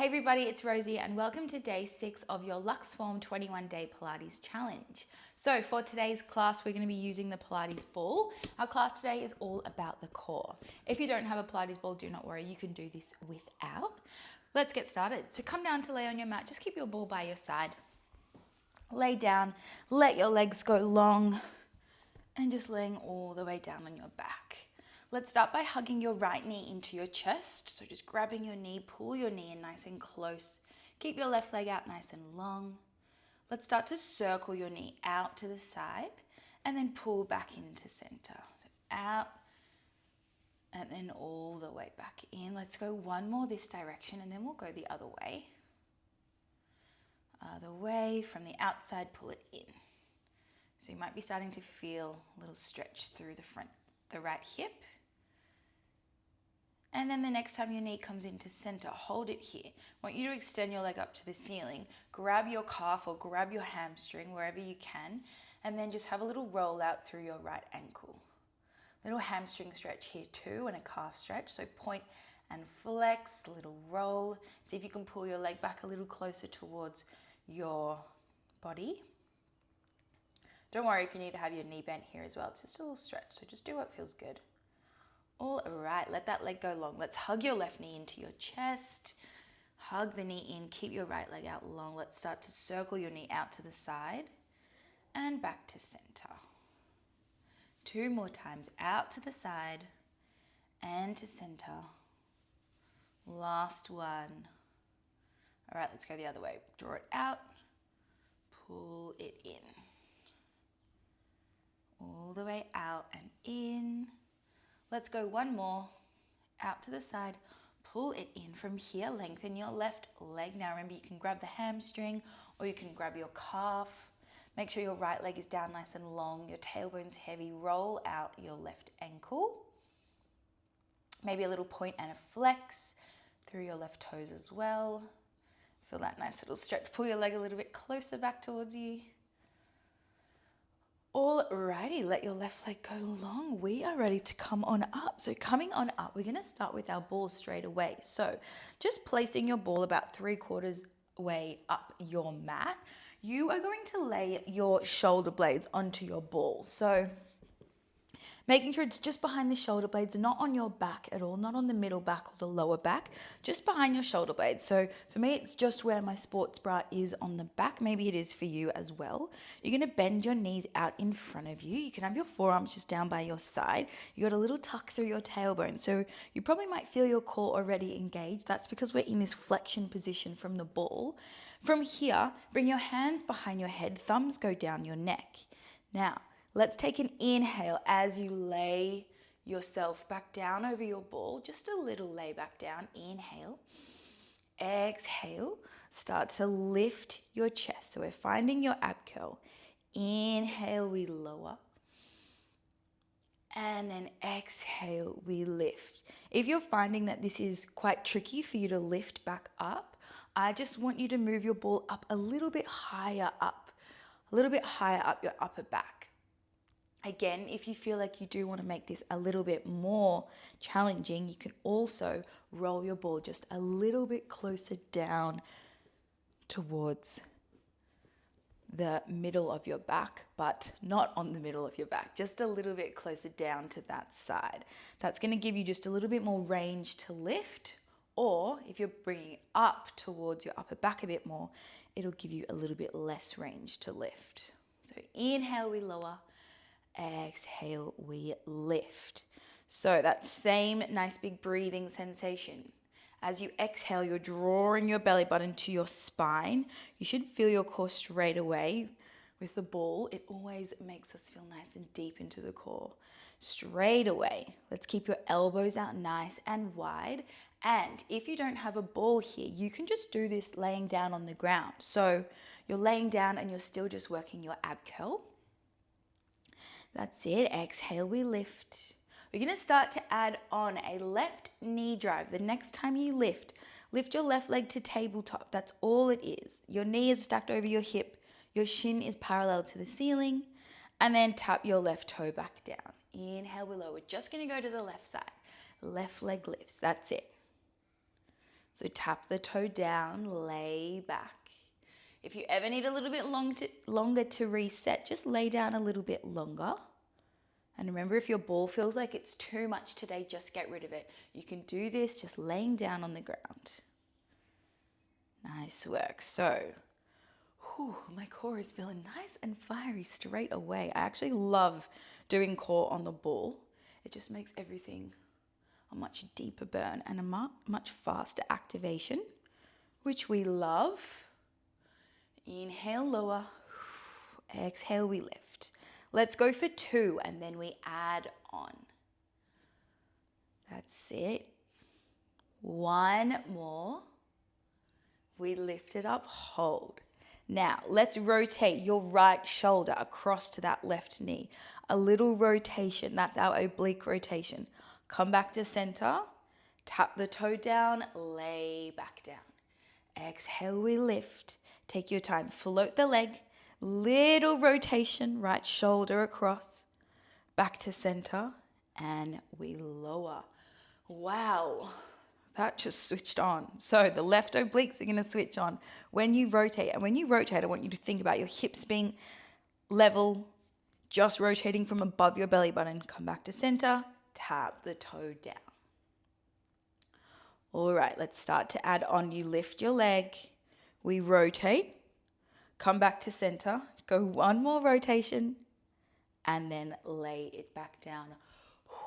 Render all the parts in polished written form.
Hey everybody, it's Rosie and welcome to day 6 of your Luxform 21-day Pilates challenge. So for today's class, we're going to be using the Pilates ball. Our class today is all about the core. If you don't have a Pilates ball, do not worry, you can do this without. Let's get started. So come down to lay on your mat, just keep your ball by your side. Lay down, let your legs go long and just laying all the way down on your back. Let's start by hugging your right knee into your chest. So just grabbing your knee, pull your knee in nice and close. Keep your left leg out nice and long. Let's start to circle your knee out to the side and then pull back into center. So out and then all the way back in. Let's go one more this direction and then we'll go the other way. Other way, from the outside, pull it in. So you might be starting to feel a little stretch through the right hip. And then the next time your knee comes into center, hold it here. I want you to extend your leg up to the ceiling. Grab your calf or grab your hamstring wherever you can. And then just have a little roll out through your right ankle. Little hamstring stretch here too and a calf stretch. So point and flex, little roll. See if you can pull your leg back a little closer towards your body. Don't worry if you need to have your knee bent here as well. It's just a little stretch, so just do what feels good. All right, let that leg go long. Let's hug your left knee into your chest. Hug the knee in, keep your right leg out long. Let's start to circle your knee out to the side and back to center. 2 more times, out to the side and to center. Last one. All right, let's go the other way. Draw it out, pull it in. All the way out and in. Let's go one more, out to the side, pull it in. From here, lengthen your left leg. Now remember, you can grab the hamstring or you can grab your calf. Make sure your right leg is down nice and long, your tailbone's heavy. Roll out your left ankle. Maybe a little point and a flex through your left toes as well. Feel that nice little stretch. Pull your leg a little bit closer back towards you. Alrighty, let your left leg go long. We are ready to come on up. So coming on up, we're going to start with our ball straight away. So just placing your ball about 3/4 way up your mat, you are going to lay your shoulder blades onto your ball. So making sure it's just behind the shoulder blades, not on your back at all, not on the middle back or the lower back, just behind your shoulder blades. So for me, it's just where my sports bra is on the back. Maybe it is for you as well. You're going to bend your knees out in front of you. You can have your forearms just down by your side. You got a little tuck through your tailbone. So you probably might feel your core already engaged. That's because we're in this flexion position from the ball. From here, bring your hands behind your head, thumbs go down your neck. Now, let's take an inhale as you lay yourself back down over your ball. Just a little lay back down. Inhale. Exhale. Start to lift your chest. So we're finding your ab curl. Inhale, we lower. And then exhale, we lift. If you're finding that this is quite tricky for you to lift back up, I just want you to move your ball up a little bit higher up. A little bit higher up your upper back. Again, if you feel like you do want to make this a little bit more challenging, you can also roll your ball just a little bit closer down towards the middle of your back, but not on the middle of your back, just a little bit closer down to that side. That's going to give you just a little bit more range to lift, or if you're bringing it up towards your upper back a bit more, it'll give you a little bit less range to lift. So inhale, we lower. Exhale, we lift. So that same nice big breathing sensation. As you exhale, you're drawing your belly button to your spine. You should feel your core straight away with the ball. It always makes us feel nice and deep into the core. Straight away. Let's keep your elbows out nice and wide. And if you don't have a ball here, you can just do this laying down on the ground. So you're laying down and you're still just working your ab curl. That's it. Exhale, we lift. We're going to start to add on a left knee drive. The next time you lift your left leg to tabletop. That's all it is. Your knee is stacked over your hip. Your shin is parallel to the ceiling. And then tap your left toe back down. Inhale, we lower. We're just going to go to the left side. Left leg lifts. That's it. So tap the toe down, lay back. If you ever need a little bit longer to reset, just lay down a little bit longer. And remember, if your ball feels like it's too much today, just get rid of it. You can do this just laying down on the ground. Nice work. So, my core is feeling nice and fiery straight away. I actually love doing core on the ball. It just makes everything a much deeper burn and a much faster activation, which we love. Inhale, lower. Exhale, we lift. Let's go for 2 and then we add on. That's it. 1 more. We lift it up, hold. Now, let's rotate your right shoulder across to that left knee. A little rotation, that's our oblique rotation. Come back to center, tap the toe down, lay back down. Exhale, we lift. Take your time, float the leg. Little rotation, right shoulder across, back to center, and we lower. Wow, that just switched on. So the left obliques are going to switch on when you rotate. And when you rotate, I want you to think about your hips being level, just rotating from above your belly button. Come back to center, tap the toe down. All right, let's start to add on. You lift your leg, we rotate. Come back to center, go 1 more rotation, and then lay it back down.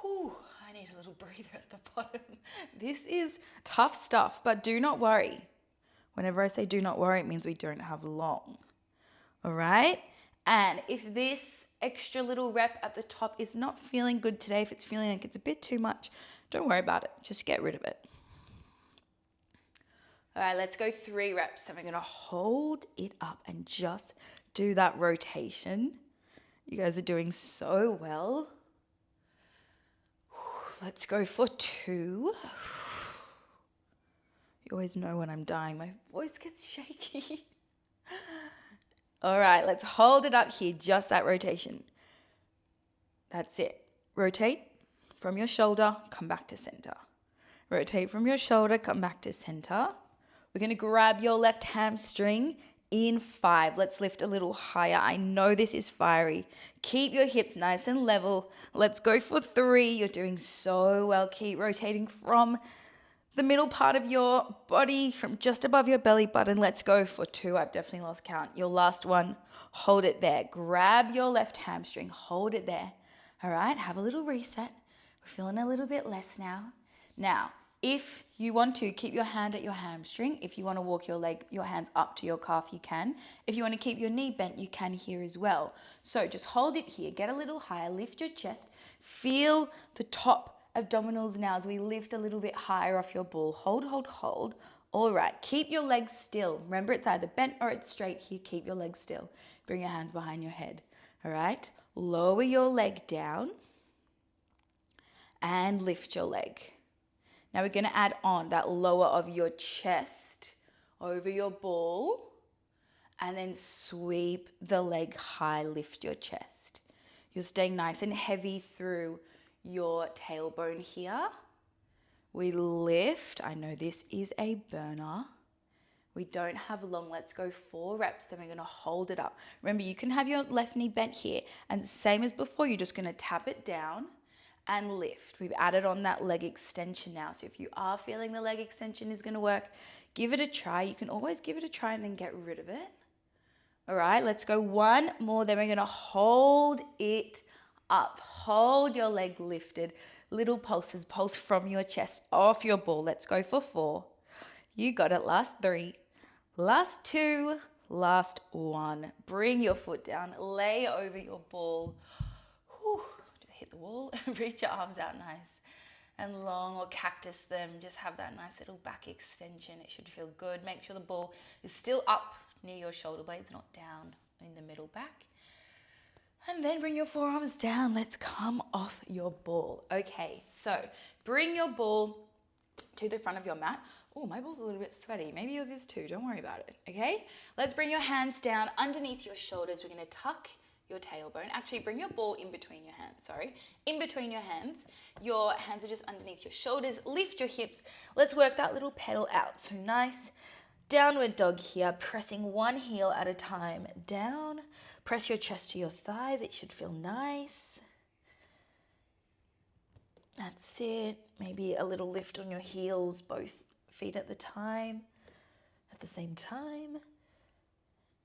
Whew, I need a little breather at the bottom. This is tough stuff, but do not worry. Whenever I say do not worry, it means we don't have long. All right? And if this extra little rep at the top is not feeling good today, if it's feeling like it's a bit too much, don't worry about it. Just get rid of it. All right, let's go 3 reps. Then we're going to hold it up and just do that rotation. You guys are doing so well. Let's go for 2. You always know when I'm dying. My voice gets shaky. All right, let's hold it up here. Just that rotation. That's it. Rotate from your shoulder, come back to center. Rotate from your shoulder, come back to center. We're going to grab your left hamstring in 5. Let's lift a little higher. I know this is fiery. Keep your hips nice and level. Let's go for 3. You're doing so well. Keep rotating from the middle part of your body, from just above your belly button. Let's go for 2. I've definitely lost count. Your last one, hold it there. Grab your left hamstring, hold it there. All right, have a little reset. We're feeling a little bit less now. Now, if you want to, keep your hand at your hamstring. If you want to walk your hands up to your calf, you can. If you want to keep your knee bent, you can here as well. So just hold it here, get a little higher, lift your chest, feel the top abdominals now as we lift a little bit higher off your ball. Hold, hold, hold. All right, keep your legs still. Remember, it's either bent or it's straight here. Keep your legs still. Bring your hands behind your head. All right, lower your leg down and lift your leg. Now we're going to add on that lower of your chest over your ball and then sweep the leg high, lift your chest. You're staying nice and heavy through your tailbone here. We lift. I know this is a burner. We don't have long. Let's go 4 reps. Then we're going to hold it up. Remember, you can have your left knee bent here. And same as before, you're just going to tap it down and lift. We've added on that leg extension now. So if you are feeling the leg extension is going to work, give it a try. You can always give it a try and then get rid of it. All right, let's go 1 more. Then we're going to hold it up. Hold your leg lifted. Little pulses, pulse from your chest off your ball. Let's go for 4. You got it. Last 3. Last 2. Last 1. Bring your foot down. Lay over your ball. Whew. Hit the wall, reach your arms out nice and long, or cactus them. Just have that nice little back extension. It should feel good. Make sure the ball is still up near your shoulder blades, not down in the middle back. And then bring your forearms down. Let's come off your ball. Okay, so bring your ball to the front of your mat. Oh, my ball's a little bit sweaty. Maybe yours is too. Don't worry about it, okay? Let's bring your hands down underneath your shoulders. We're going to tuck your tailbone. Actually, bring your ball in between your hands, sorry. In between your hands. Your hands are just underneath your shoulders. Lift your hips. Let's work that little pedal out. So nice downward dog here, pressing one heel at a time down. Press your chest to your thighs. It should feel nice. That's it. Maybe a little lift on your heels, both feet at the same time.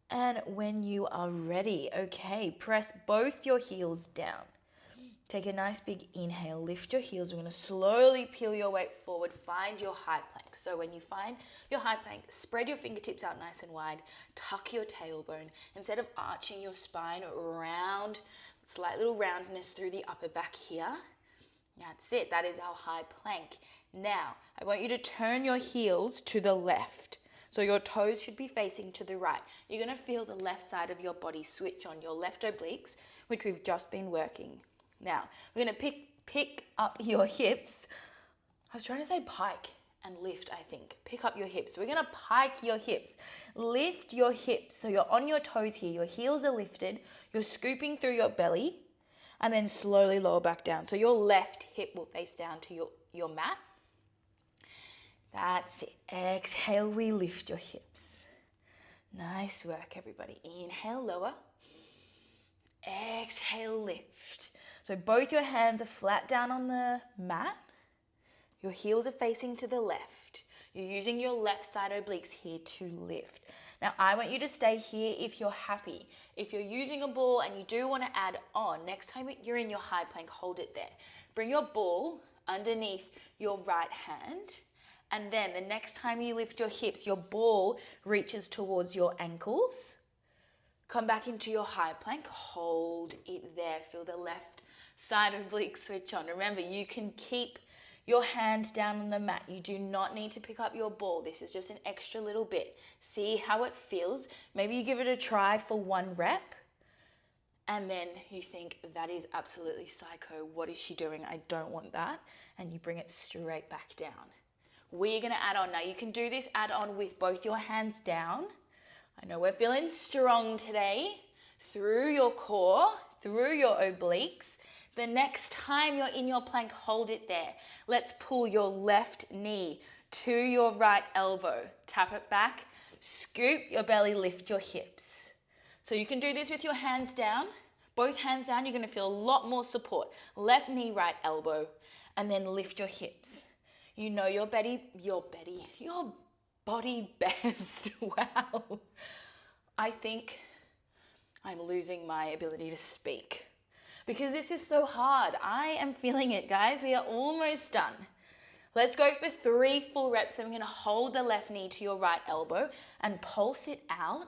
And when you are ready, okay, press both your heels down. Take a nice big inhale, lift your heels. We're going to slowly peel your weight forward, find your high plank. So when you find your high plank, spread your fingertips out nice and wide, tuck your tailbone. Instead of arching your spine round, slight little roundness through the upper back here. That's it, that is our high plank. Now, I want you to turn your heels to the left. So your toes should be facing to the right. You're going to feel the left side of your body switch on, your left obliques, which we've just been working. Now, we're going to pick up your hips. I was trying to say pike and lift, I think. Pick up your hips. We're going to pike your hips. Lift your hips. So you're on your toes here. Your heels are lifted. You're scooping through your belly and then slowly lower back down. So your left hip will face down to your mat. That's it. Exhale, we lift your hips. Nice work, everybody. Inhale, lower. Exhale, lift. So both your hands are flat down on the mat. Your heels are facing to the left. You're using your left side obliques here to lift. Now, I want you to stay here if you're happy. If you're using a ball and you do want to add on, next time you're in your high plank, hold it there. Bring your ball underneath your right hand. And then the next time you lift your hips, your ball reaches towards your ankles. Come back into your high plank. Hold it there. Feel the left side oblique switch on. Remember, you can keep your hand down on the mat. You do not need to pick up your ball. This is just an extra little bit. See how it feels. Maybe you give it a try for 1 rep. And then you think, that is absolutely psycho. What is she doing? I don't want that. And you bring it straight back down. We're going to add on. Now you can do this add on with both your hands down. I know we're feeling strong today. Through your core, through your obliques. The next time you're in your plank, hold it there. Let's pull your left knee to your right elbow. Tap it back. Scoop your belly, lift your hips. So you can do this with your hands down. Both hands down, you're going to feel a lot more support. Left knee, right elbow. And then lift your hips. You know your body best. Wow. I think I'm losing my ability to speak because this is so hard. I am feeling it, guys. We are almost done. Let's go for 3 full reps. Then we're going to hold the left knee to your right elbow and pulse it out.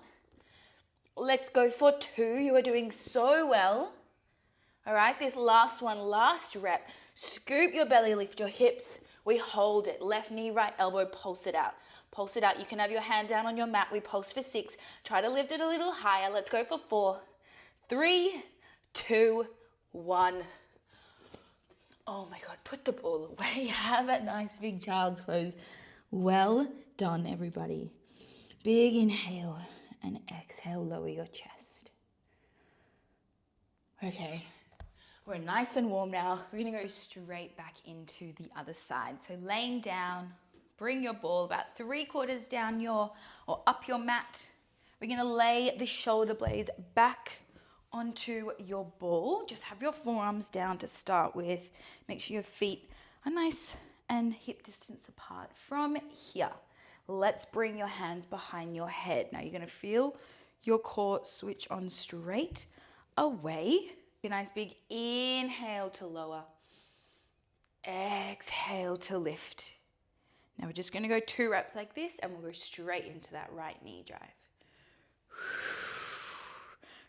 Let's go for 2. You are doing so well. All right, this last one, last rep. Scoop your belly, lift your hips. We hold it. Left knee, right elbow, pulse it out. Pulse it out. You can have your hand down on your mat. We pulse for 6. Try to lift it a little higher. Let's go for 4, 3, 2, 1. Oh my God, put the ball away. Have a nice big child's pose. Well done, everybody. Big inhale and exhale, lower your chest. Okay. We're nice and warm now. We're going to go straight back into the other side. So laying down, bring your ball about 3/4 down or up your mat. We're going to lay the shoulder blades back onto your ball. Just have your forearms down to start with. Make sure your feet are nice and hip distance apart. From here, let's bring your hands behind your head. Now you're going to feel your core switch on straight away. A nice big inhale to lower. Exhale to lift. Now we're just going to go 2 reps like this and we'll go straight into that right knee drive.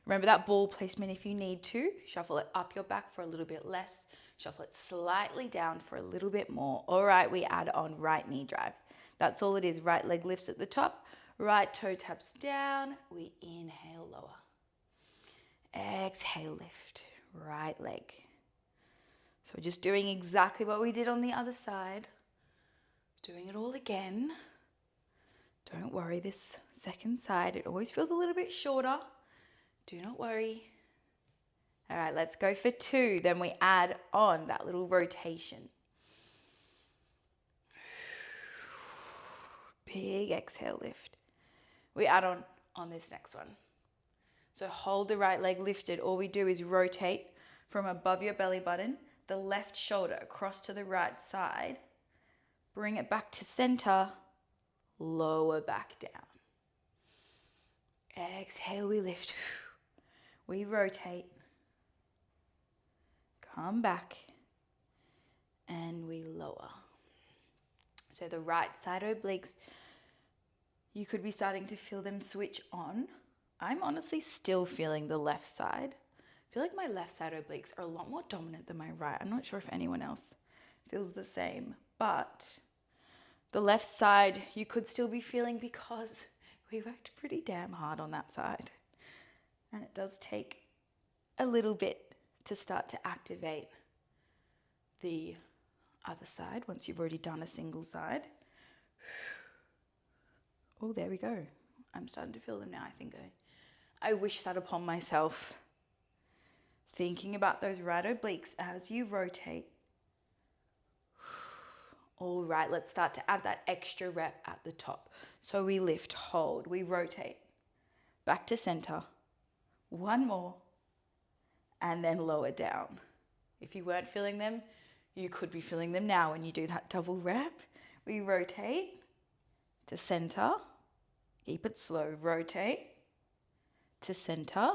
Remember that ball placement if you need to. Shuffle it up your back for a little bit less. Shuffle it slightly down for a little bit more. All right, we add on right knee drive. That's all it is. Right leg lifts at the top. Right toe taps down. We inhale, lower. Exhale, lift. Right leg. So we're just doing exactly what we did on the other side. Doing it all again. Don't worry, this second side, it always feels a little bit shorter. Do not worry. All right, let's go for 2. Then we add on that little rotation. Big exhale, lift. We add on this next one. So hold the right leg lifted. All we do is rotate from above your belly button, the left shoulder across to the right side. Bring it back to center. Lower back down. Exhale, we lift. We rotate. Come back. And we lower. So the right side obliques, you could be starting to feel them switch on. I'm honestly still feeling the left side. I feel like my left side obliques are a lot more dominant than my right. I'm not sure if anyone else feels the same, but the left side you could still be feeling because we worked pretty damn hard on that side. And it does take a little bit to start to activate the other side once you've already done a single side. Oh, there we go. I'm starting to feel them now. I wish that upon myself. Thinking about those right obliques as you rotate. All right, let's start to add that extra rep at the top. So we lift, hold, we rotate. Back to center. One more. And then lower down. If you weren't feeling them, you could be feeling them now when you do that double rep. We rotate to center. Keep it slow. Rotate to center.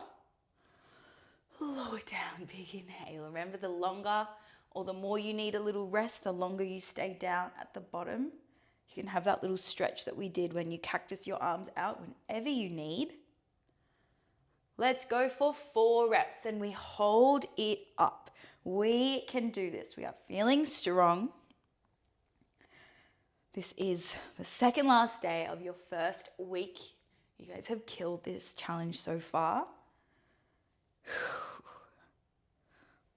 Lower down, big inhale. Remember, the longer or the more you need a little rest, the longer you stay down at the bottom. You can have that little stretch that we did when you cactus your arms out whenever you need. Let's go for 4 reps. Then we hold it up. We can do this. We are feeling strong. This is the second last day of your first week. You guys have killed this challenge so far.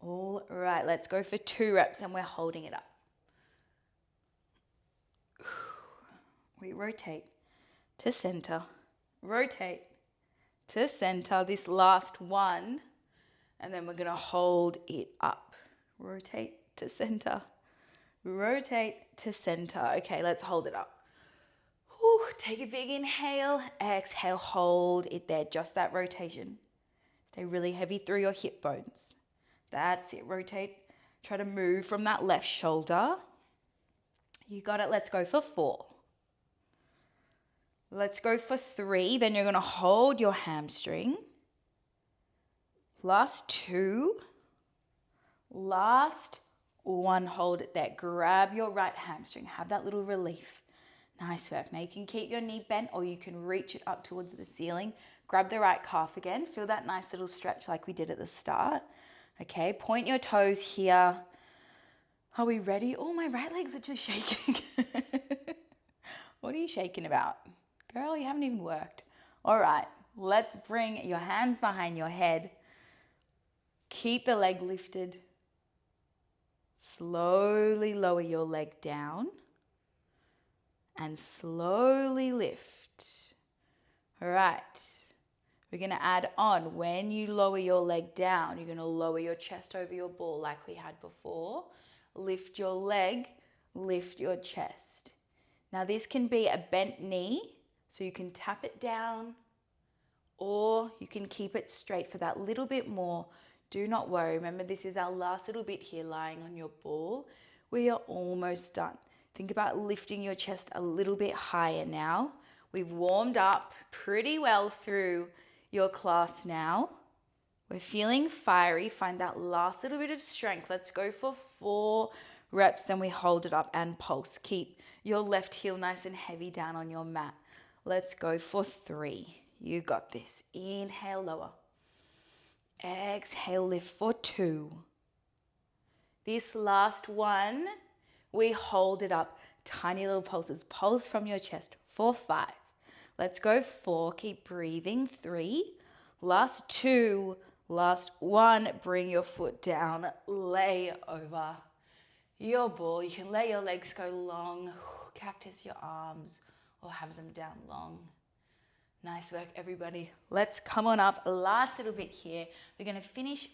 All right, let's go for 2 reps and we're holding it up. We rotate to center, rotate to center, this last one, and then we're gonna hold it up. Rotate to center, rotate to center. Okay, let's hold it up. Whew, take a big inhale, exhale, hold it there, just that rotation. Stay really heavy through your hip bones. That's it, rotate. Try to move from that left shoulder. You got it, let's go for 4. Let's go for 3, then you're gonna hold your hamstring. Last 2. Last 1, hold it there. Grab your right hamstring, have that little relief. Nice work. Now you can keep your knee bent or you can reach it up towards the ceiling. Grab the right calf again. Feel that nice little stretch like we did at the start. Okay, point your toes here. Are we ready? Oh, my right legs are just shaking. What are you shaking about? Girl, you haven't even worked. All right, let's bring your hands behind your head. Keep the leg lifted. Slowly lower your leg down. And slowly lift. All right. We're going to add on. When you lower your leg down, you're going to lower your chest over your ball like we had before. Lift your leg, lift your chest. Now this can be a bent knee, so you can tap it down, or you can keep it straight for that little bit more. Do not worry. Remember, this is our last little bit here lying on your ball. We are almost done. Think about lifting your chest a little bit higher now. We've warmed up pretty well through your class now. We're feeling fiery. Find that last little bit of strength. Let's go for 4 reps. Then we hold it up and pulse. Keep your left heel nice and heavy down on your mat. Let's go for 3. You got this. Inhale, lower. Exhale, lift for 2. This last one, we hold it up. Tiny little pulses. Pulse from your chest for 5. Let's go 4. Keep breathing. 3. Last 2. Last 1. Bring your foot down. Lay over your ball. You can let your legs go long. Cactus your arms or have them down long. Nice work, everybody. Let's come on up. Last little bit here. We're going to finish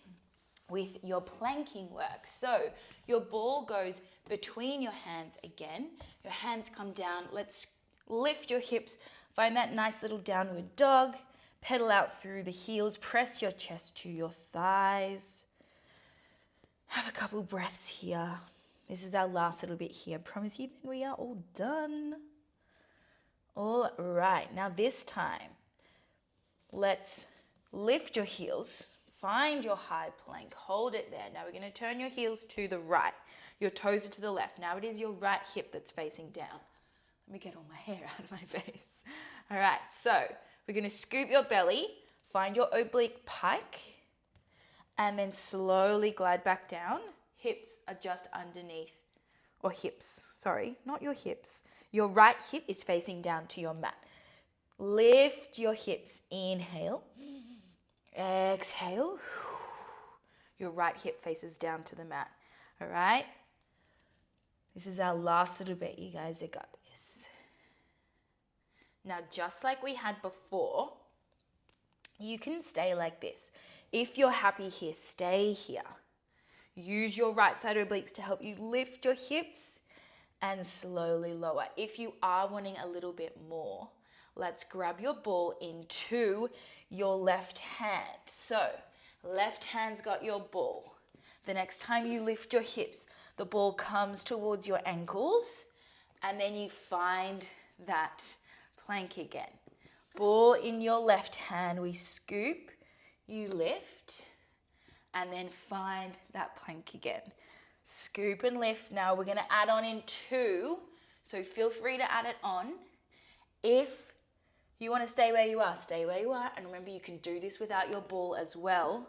with your planking work. So your ball goes between your hands again. Your hands come down. Let's lift your hips. Find that nice little downward dog. Pedal out through the heels. Press your chest to your thighs. Have a couple breaths here. This is our last little bit here. Promise you, then we are all done. All right, now this time, let's lift your heels. Find your high plank, hold it there. Now we're going to turn your heels to the right. Your toes are to the left. Now it is your right hip that's facing down. Let me get all my hair out of my face. All right, so we're going to scoop your belly, find your oblique pike, and then slowly glide back down. Hips are just underneath, or hips, sorry, not your hips. Your right hip is facing down to your mat. Lift your hips, inhale. Exhale. Your right hip faces down to the mat. All right? This is our last little bit. You guys have got this. Now, just like we had before, you can stay like this. If you're happy here, stay here. Use your right side obliques to help you lift your hips and slowly lower. If you are wanting a little bit more, let's grab your ball into your left hand. So, left hand's got your ball. The next time you lift your hips, the ball comes towards your ankles, and then you find that plank again. Ball in your left hand, we scoop, you lift, and then find that plank again. Scoop and lift. Now we're gonna add on in 2, so feel free to add it on. If you wanna stay where you are, stay where you are. And remember, you can do this without your ball as well.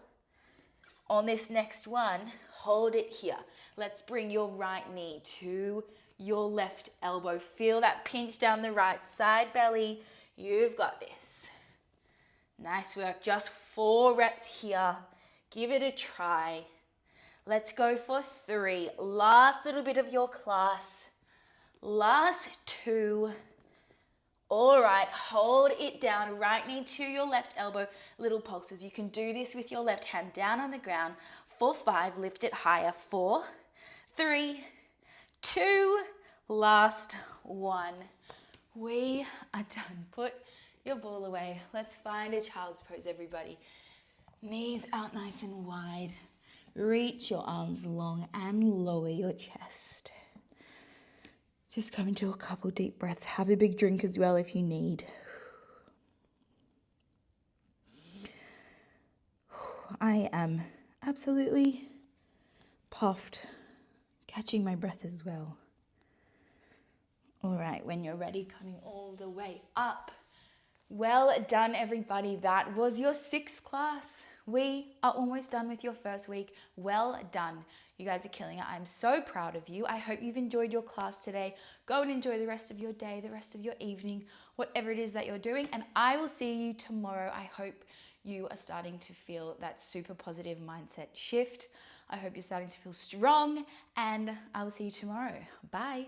On this next one, hold it here. Let's bring your right knee to your left elbow. Feel that pinch down the right side belly. You've got this. Nice work, just 4 reps here. Give it a try. Let's go for 3. Last little bit of your class. Last 2. All right, hold it down. Right knee to your left elbow. Little pulses. You can do this with your left hand down on the ground. For 5, lift it higher. 4, 3, 2, last 1. We are done. Put your ball away. Let's find a child's pose, everybody. Knees out nice and wide. Reach your arms long and lower your chest. Just come into a couple deep breaths. Have a big drink as well if you need. I am absolutely puffed, catching my breath as well. All right, when you're ready, coming all the way up. Well done, everybody. That was your 6th class. We are almost done with your first week. Well done. You guys are killing it. I'm so proud of you. I hope you've enjoyed your class today. Go and enjoy the rest of your day, the rest of your evening, whatever it is that you're doing. And I will see you tomorrow. I hope you are starting to feel that super positive mindset shift. I hope you're starting to feel strong, and I will see you tomorrow. Bye.